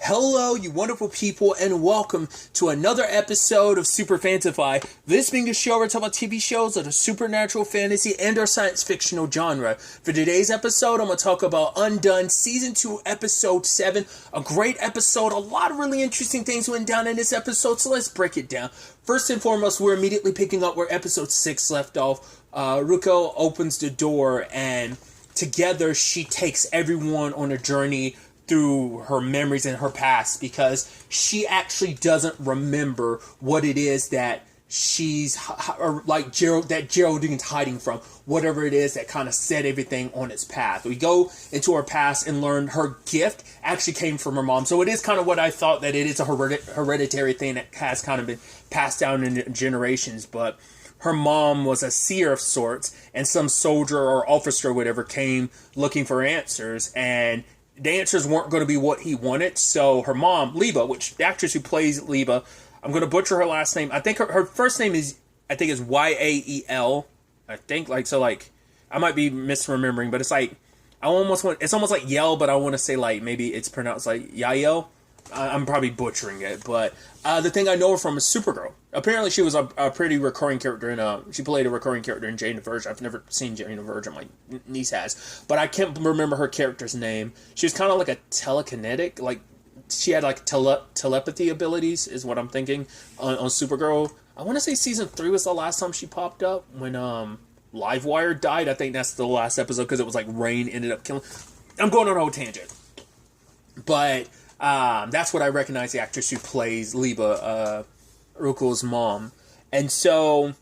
Hello, you wonderful people, and welcome to another episode of Super-Fanta-Fi. This being a show where we talk about TV shows of the supernatural, fantasy, and or science fictional genre. For today's episode, I'm going to talk about Undone, Season 2, Episode 7. A great episode. A lot of really interesting things went down in this episode, so let's break it down. First and foremost, we're immediately picking up where Episode 6 left off. Ruko opens the door, and together she takes everyone on a journey through her memories and her past, because she actually doesn't remember what it is that she's like that Geraldine's hiding from, whatever it is that kind of set everything on its path. We go into her past and learn her gift actually came from her mom. So it is kind of what I thought, that it is a hereditary thing that has kind of been passed down in generations. But her mom was a seer of sorts, and some soldier or officer or whatever came looking for answers, and the answers weren't going to be what he wanted. So her mom, Liba, which the actress who plays Liba, I'm going to butcher her last name. I think her first name is Yael. I think I might be misremembering, but it's like it's almost like Yell, but I want to say like maybe it's pronounced like Yael. I'm probably butchering it, but the thing I know her from is Supergirl. Apparently, she was a pretty recurring character she played a recurring character in Jane the Virgin. I've never seen Jane the Virgin. My niece has, but I can't remember her character's name. She was kind of like a telekinetic, like she had like telepathy abilities, is what I'm thinking on Supergirl. I want to say season 3 was the last time she popped up when Livewire died. I think that's the last episode, because it was like Rain ended up killing. I'm going on a whole tangent, but that's what I recognize the actress who plays Liba, Ruko's mom. And so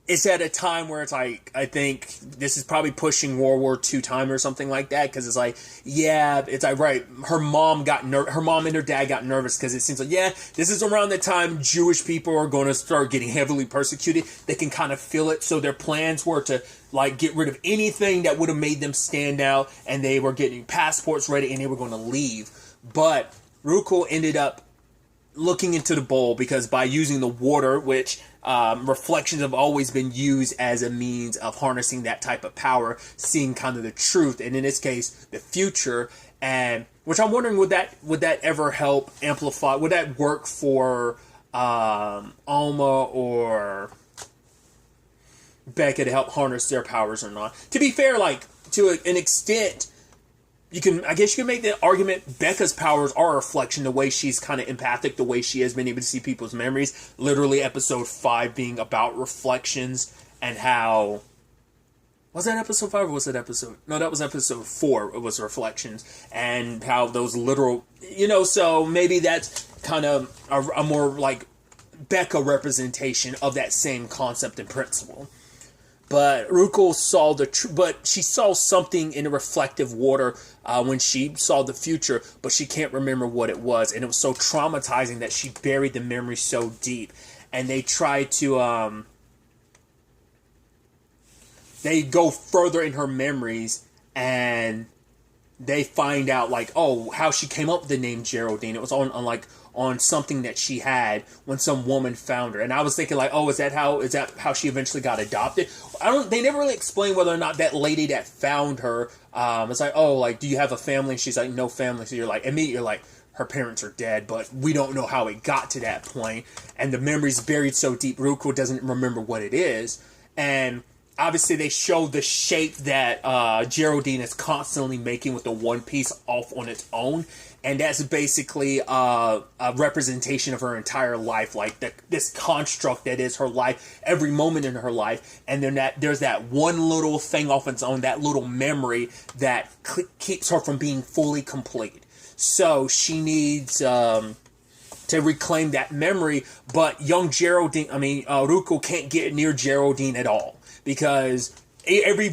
it's at a time where it's like, I think this is probably pushing World War II time or something like that, because it's like, yeah, it's like, right, her mom and her dad got nervous, because it seems like, yeah, this is around the time Jewish people are going to start getting heavily persecuted. They can kind of feel it, so their plans were to like get rid of anything that would have made them stand out, and they were getting passports ready, and they were going to leave. But Ruko ended up looking into the bowl, because by using the water, which reflections have always been used as a means of harnessing that type of power, seeing kind of the truth, and in this case, the future. And which I'm wondering, would that ever help amplify? Would that work for Alma or Becca to help harness their powers or not? To be fair, like to an extent, you can make the argument Becca's powers are a reflection, the way she's kind of empathic, the way she has been able to see people's memories. Literally, episode 5 being about reflections, and how was that episode 5 or was it episode? No, that was episode 4. It was reflections, and how those literal, so maybe that's kind of a more like Becca representation of that same concept and principle. But Ruko saw but she saw something in the reflective water when she saw the future, but she can't remember what it was, and it was so traumatizing that she buried the memory so deep. And they try to they go further in her memories, and they find out like, oh, how she came up with the name Geraldine. It was on something that she had when some woman found her. And I was thinking like, oh, is that how she eventually got adopted? They never really explain whether or not that lady that found her, it's like, oh, like, do you have a family? And she's like, no family. So you're like, immediately you're like, her parents are dead, but we don't know how it got to that point. And the memory's buried so deep, Ruko doesn't remember what it is. And obviously, they show the shape that Geraldine is constantly making with the one piece off on its own. And that's basically a representation of her entire life, like this construct that is her life, every moment in her life. And then there's that one little thing off its own, that little memory that keeps her from being fully complete. So she needs to reclaim that memory, but young Ruko can't get near Geraldine at all, because every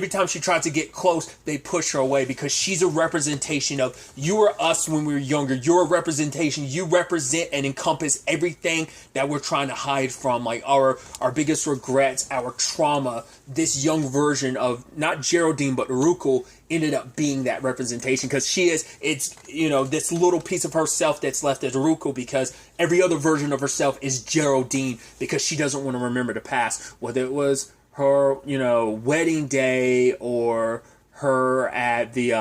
time she tries to get close, they push her away, because she's a representation of, you were us when we were younger. You're a representation. You represent and encompass everything that we're trying to hide from, like our biggest regrets, our trauma. This young version of not Geraldine, but Ruko ended up being that representation, because it's this little piece of herself that's left as Ruko, because every other version of herself is Geraldine, because she doesn't want to remember the past, whether it was her, wedding day, or her at the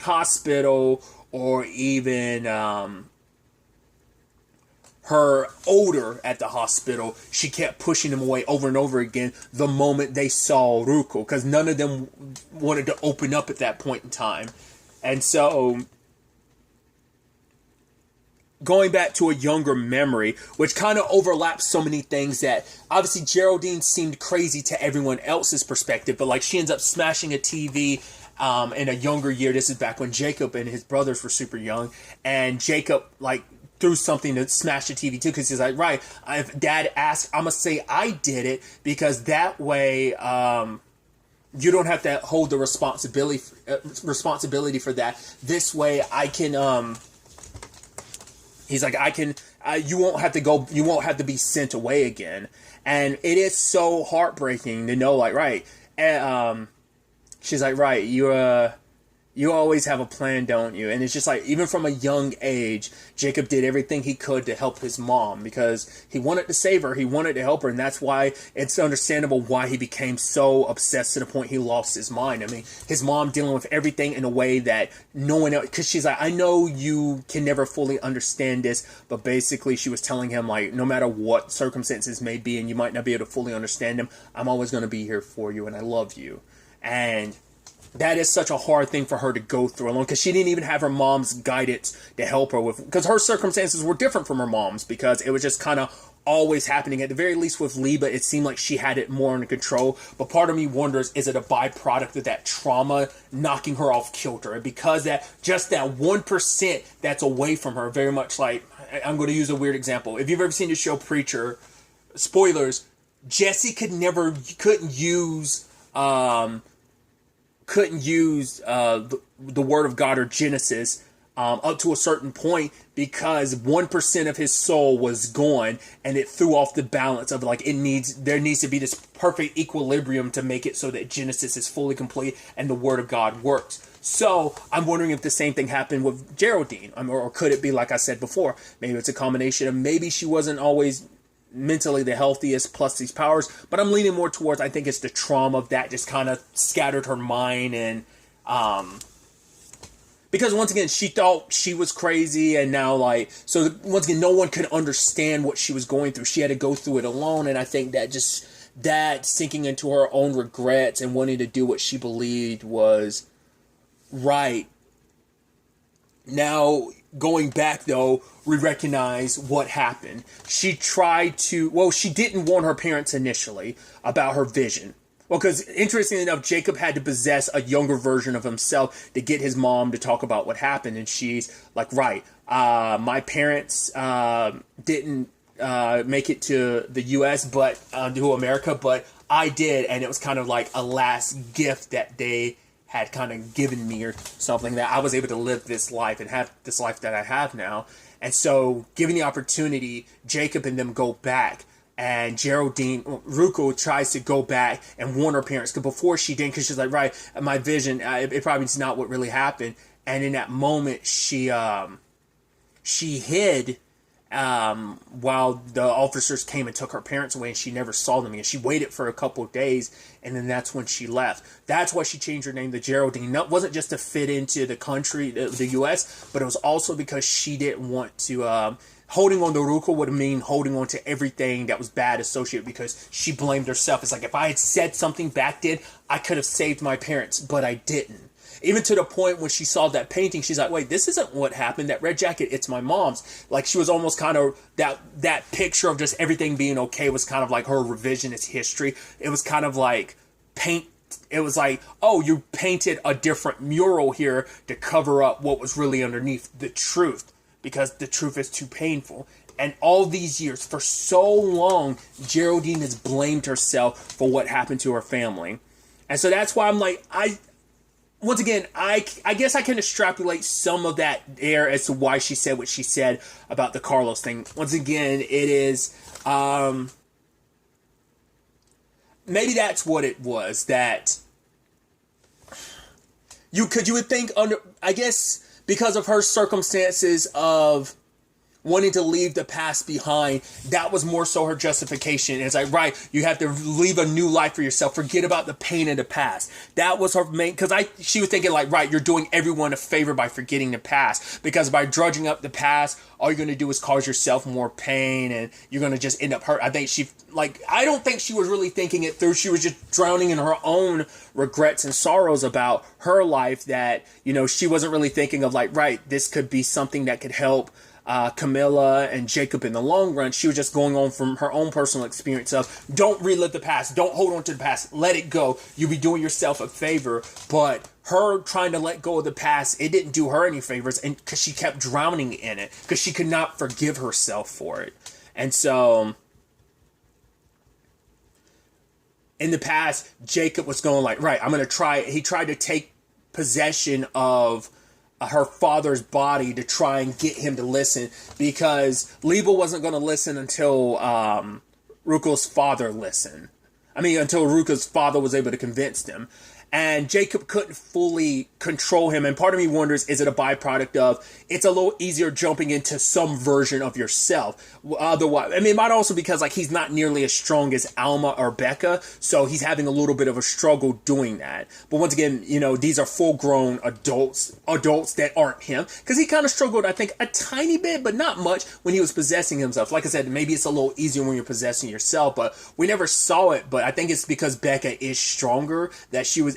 hospital, or even her odor at the hospital, she kept pushing them away over and over again the moment they saw Ruko, because none of them wanted to open up at that point in time. And so, going back to a younger memory, which kind of overlaps so many things that, obviously Geraldine seemed crazy to everyone else's perspective, but like she ends up smashing a TV in a younger year. This is back when Jacob and his brothers were super young, and Jacob like threw something to smash the TV too, because he's like, right, if Dad asks, I'm gonna say I did it, because that way you don't have to hold the responsibility for that. This way I can he's like, I can you won't have to be sent away again. And it is so heartbreaking to know, like, right, she's like, right, you always have a plan, don't you? And it's just like, even from a young age, Jacob did everything he could to help his mom, because he wanted to save her, he wanted to help her, and that's why it's understandable why he became so obsessed to the point he lost his mind. I mean, his mom dealing with everything in a way that no one else, because she's like, I know you can never fully understand this, but basically she was telling him, like, no matter what circumstances may be, and you might not be able to fully understand them, I'm always going to be here for you, and I love you. And that is such a hard thing for her to go through alone, because she didn't even have her mom's guidance to help her with, because her circumstances were different from her mom's, because it was just kind of always happening. At the very least with Liba, it seemed like she had it more under control, but part of me wonders, is it a byproduct of that trauma knocking her off kilter? And because that, just that 1% that's away from her, very much like, I'm going to use a weird example. If you've ever seen the show Preacher, spoilers, Jesse couldn't use the Word of God or Genesis up to a certain point, because 1% of his soul was gone, and it threw off the balance of, like, there needs to be this perfect equilibrium to make it so that Genesis is fully complete and the Word of God works. So I'm wondering if the same thing happened with Geraldine, or could it be, like I said before, maybe it's a combination of, maybe she wasn't always mentally the healthiest plus these powers, but I'm leaning more towards, I think it's the trauma of that just kind of scattered her mind. And because once again, she thought she was crazy, and now, like, so once again, no one could understand what she was going through. She had to go through it alone, and I think that sinking into her own regrets and wanting to do what she believed was right. Now, going back, though, we recognize what happened. She didn't warn her parents initially about her vision. Well, because, interestingly enough, Jacob had to possess a younger version of himself to get his mom to talk about what happened. And she's like, right, my parents didn't make it to the U.S., but to America, but I did. And it was kind of like a last gift that they had kind of given me, or something, that I was able to live this life and have this life that I have now. And so, given the opportunity, Jacob and them go back, and Ruko tries to go back and warn her parents, because before she didn't, because she's like, right, my vision, it probably is not what really happened. And in that moment, she hid while the officers came and took her parents away, and she never saw them again. She waited for a couple of days, and then that's when she left. That's why she changed her name to Geraldine. That wasn't just to fit into the country, the U.S., but it was also because she didn't want to, holding on to Ruko would mean holding on to everything that was bad associated, because she blamed herself. It's like, if I had said something back then, I could have saved my parents, but I didn't. Even to the point when she saw that painting, she's like, wait, this isn't what happened. That red jacket, it's my mom's. Like, she was almost kind of, that picture of just everything being okay was kind of like her revisionist history. It was kind of like it was like, oh, you painted a different mural here to cover up what was really underneath the truth, because the truth is too painful. And all these years, for so long, Geraldine has blamed herself for what happened to her family. And so that's why I'm like, once again, I guess I can extrapolate some of that there as to why she said what she said about the Carlos thing. Once again, it is, maybe that's what it was, that you would think, I guess, because of her circumstances of wanting to leave the past behind, that was more so her justification. It's like, right, you have to leave a new life for yourself. Forget about the pain of the past. That was her main, because she was thinking like, right, you're doing everyone a favor by forgetting the past, because by drudging up the past, all you're going to do is cause yourself more pain, and you're going to just end up hurt. I don't think she was really thinking it through. She was just drowning in her own regrets and sorrows about her life, that, you know, she wasn't really thinking of like, right, this could be something that could help Camilla and Jacob in the long run. She was just going on from her own personal experience of, don't relive the past, don't hold on to the past, let it go, you'll be doing yourself a favor. But her trying to let go of the past, it didn't do her any favors, and because she kept drowning in it, because she could not forgive herself for it. And so in the past, Jacob was going like, right, I'm going to try. He tried to take possession of her father's body to try and get him to listen, because Liebel wasn't going to listen until Ruko's father listened. Until Ruko's father was able to convince them. And Jacob couldn't fully control him. And part of me wonders, is it a byproduct of, it's a little easier jumping into some version of yourself? Otherwise, it might also because like he's not nearly as strong as Alma or Becca, so he's having a little bit of a struggle doing that. But once again, you know, these are full-grown adults that aren't him. Because he kind of struggled, I think, a tiny bit, but not much when he was possessing himself. Like I said, maybe it's a little easier when you're possessing yourself, but we never saw it. But I think it's because Becca is stronger that she was...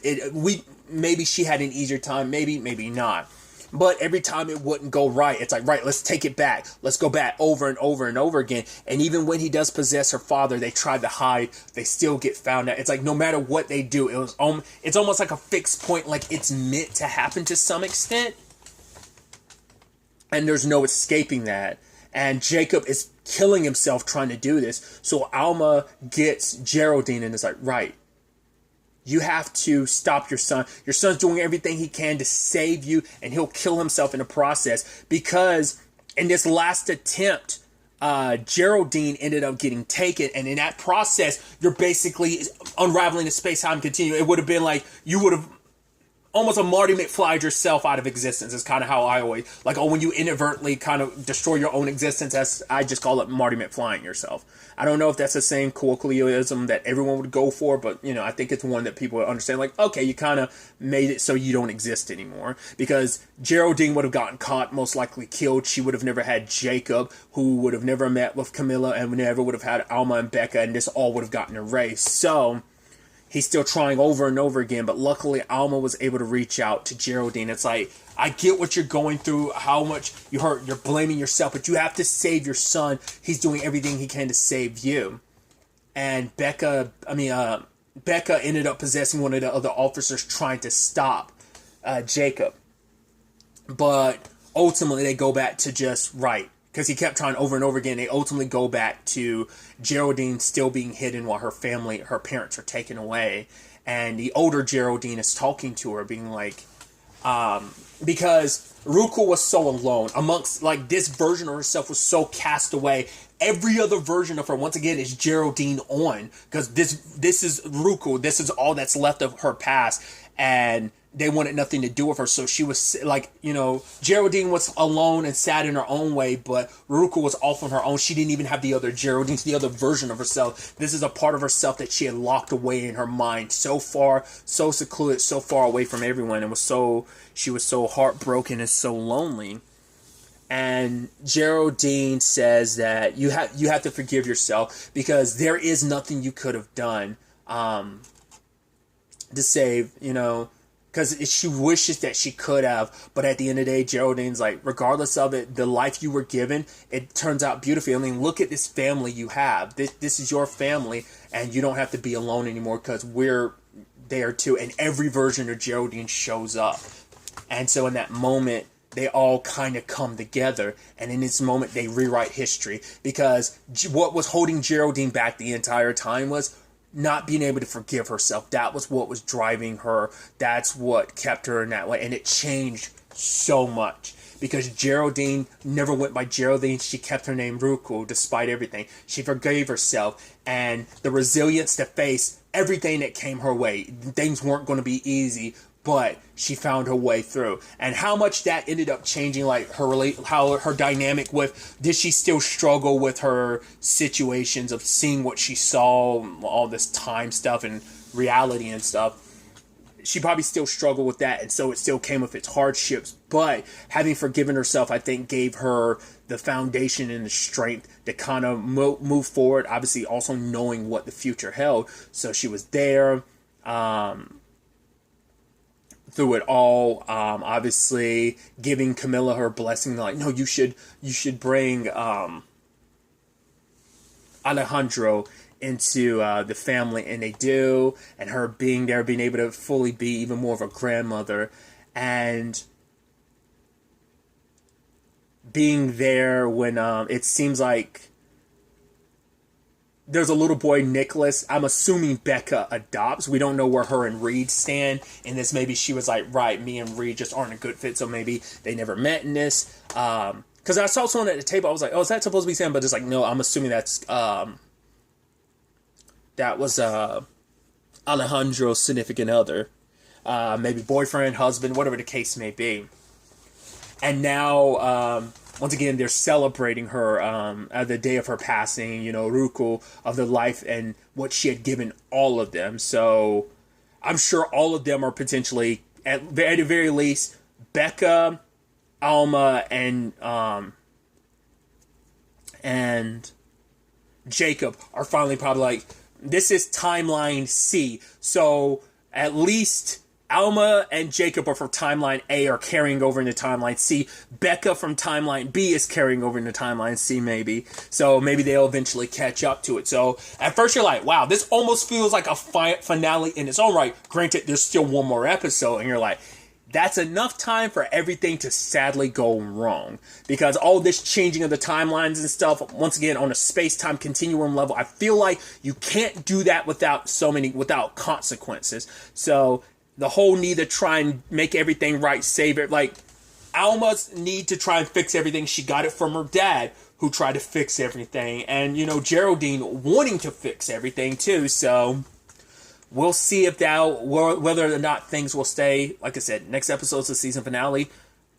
maybe she had an easier time, maybe not. But every time it wouldn't go right, it's like, right, let's take it back. Let's go back over and over and over again. And even when he does possess her father, they try to hide. They still get found out. It's like no matter what they do, it's almost like a fixed point, like it's meant to happen to some extent. And there's no escaping that. And Jacob is killing himself trying to do this. So Alma gets Geraldine and is like, right, you have to stop your son. Your son's doing everything he can to save you, and he'll kill himself in the process. Because in this last attempt, Geraldine ended up getting taken, and in that process, you're basically unraveling the space-time continuum. It would have been like you would have almost a Marty McFly'd yourself out of existence is kind of how I always, like, when you inadvertently kind of destroy your own existence, I just call it Marty McFlying yourself. I don't know if that's the same colloquialism that everyone would go for, but, you know, I think it's one that people would understand, like, okay, you kind of made it so you don't exist anymore, because Geraldine would have gotten caught, most likely killed. She would have never had Jacob, who would have never met with Camilla, and never would have had Alma and Becca, and this all would have gotten erased. So he's still trying over and over again, but luckily Alma was able to reach out to Geraldine. It's like, I get what you're going through, how much you hurt, you're blaming yourself, but you have to save your son. He's doing everything he can to save you. And Becca ended up possessing one of the other officers trying to stop Jacob. But ultimately they go back to just, right, because he kept trying over and over again. They ultimately go back to Geraldine still being hidden while her parents are taken away. And the older Geraldine is talking to her, being like, because Ruko was so alone amongst, like, this version of herself was so cast away. Every other version of her, once again, is Geraldine on, because this is Ruko. This is all that's left of her past, and they wanted nothing to do with her. So she was like, you know, Geraldine was alone and sad in her own way, but Ruko was off on her own. She didn't even have the other Geraldine, the other version of herself. This is a part of herself that she had locked away in her mind, so far, so secluded, so far away from everyone, and she was so heartbroken and so lonely. And Geraldine says that you have to forgive yourself, because there is nothing you could have done to save, you know, because she wishes that she could have, but at the end of the day, Geraldine's like, regardless of it, the life you were given, it turns out beautifully. I mean, look at this family you have. This is your family, and you don't have to be alone anymore, because we're there too. And every version of Geraldine shows up. And so in that moment, they all kind of come together, and in this moment, they rewrite history, because what was holding Geraldine back the entire time was not being able to forgive herself. That was what was driving her. That's what kept her in that way. And it changed so much, because Geraldine never went by Geraldine. She kept her name Ruko despite everything. She forgave herself, and the resilience to face everything that came her way. Things weren't going to be easy. but she found her way through. And how much that ended up changing, like, how her dynamic with, did she still struggle with her situations of seeing what she saw, all this time stuff and reality and stuff. She probably still struggled with that, and so it still came with its hardships. But having forgiven herself, I think, gave her the foundation and the strength to kind of move forward. Obviously, also knowing what the future held. So she was there through it all. Obviously, giving Camilla her blessing, like, no, you should bring Alejandro into the family, and they do, and her being there, being able to fully be even more of a grandmother, and being there when it seems like there's a little boy, Nicholas. I'm assuming Becca adopts. We don't know where her and Reed stand in this. Maybe she was like, right, me and Reed just aren't a good fit, so maybe they never met in this. Because I saw someone at the table, I was like, oh, is that supposed to be Sam? But it's like, no, I'm assuming that's that was Alejandro's significant other. Maybe boyfriend, husband, whatever the case may be. And now, once again, they're celebrating her at the day of her passing, you know, Ruko, of the life and what she had given all of them. So I'm sure all of them are potentially, at the very least, Becca, Alma, and Jacob are finally probably like, this is timeline C. So at least Alma and Jacob are from timeline A are carrying over into timeline C. Becca from timeline B is carrying over into timeline C, maybe. So maybe they'll eventually catch up to it. So at first you're like, wow, this almost feels like a finale in its own right. Granted, there's still one more episode, and you're like, that's enough time for everything to sadly go wrong. Because all this changing of the timelines and stuff, once again, on a space-time continuum level, I feel like you can't do that without consequences. So the whole need to try and make everything right, save it. Like, Alma's need to try and fix everything. She got it from her dad, who tried to fix everything. And, you know, Geraldine wanting to fix everything, too. So we'll see if whether or not things will stay. Like I said, next episode's the season finale.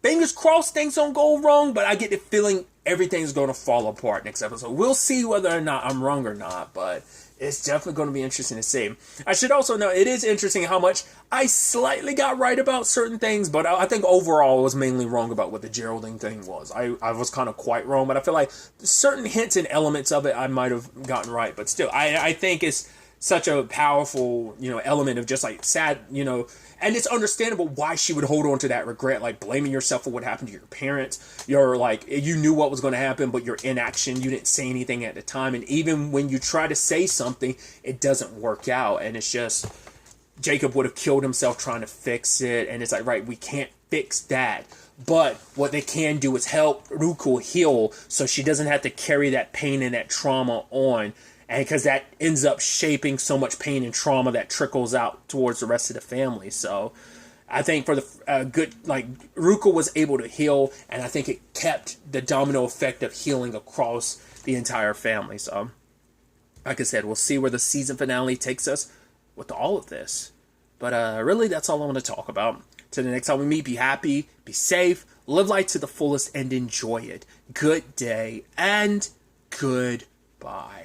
Fingers crossed things don't go wrong, but I get the feeling everything's going to fall apart next episode. We'll see whether or not I'm wrong or not, but it's definitely going to be interesting to see. I should also note, it is interesting how much I slightly got right about certain things, but I think overall I was mainly wrong about what the Geraldine thing was. I was kind of quite wrong, but I feel like certain hints and elements of it I might have gotten right, but still, I think it's such a powerful, you know, element of just like sad, you know, and it's understandable why she would hold on to that regret, like blaming yourself for what happened to your parents. You're like, you knew what was going to happen, but you're inaction. You didn't say anything at the time. And even when you try to say something, it doesn't work out. And it's just, Jacob would have killed himself trying to fix it. And it's like, right, we can't fix that. But what they can do is help Ruko heal so she doesn't have to carry that pain and that trauma on. And because that ends up shaping so much pain and trauma that trickles out towards the rest of the family. So I think for the good, like, Ruko was able to heal, and I think it kept the domino effect of healing across the entire family. So, like I said, we'll see where the season finale takes us with all of this. But really, that's all I want to talk about. Till the next time we meet, be happy, be safe, live life to the fullest, and enjoy it. Good day, and goodbye.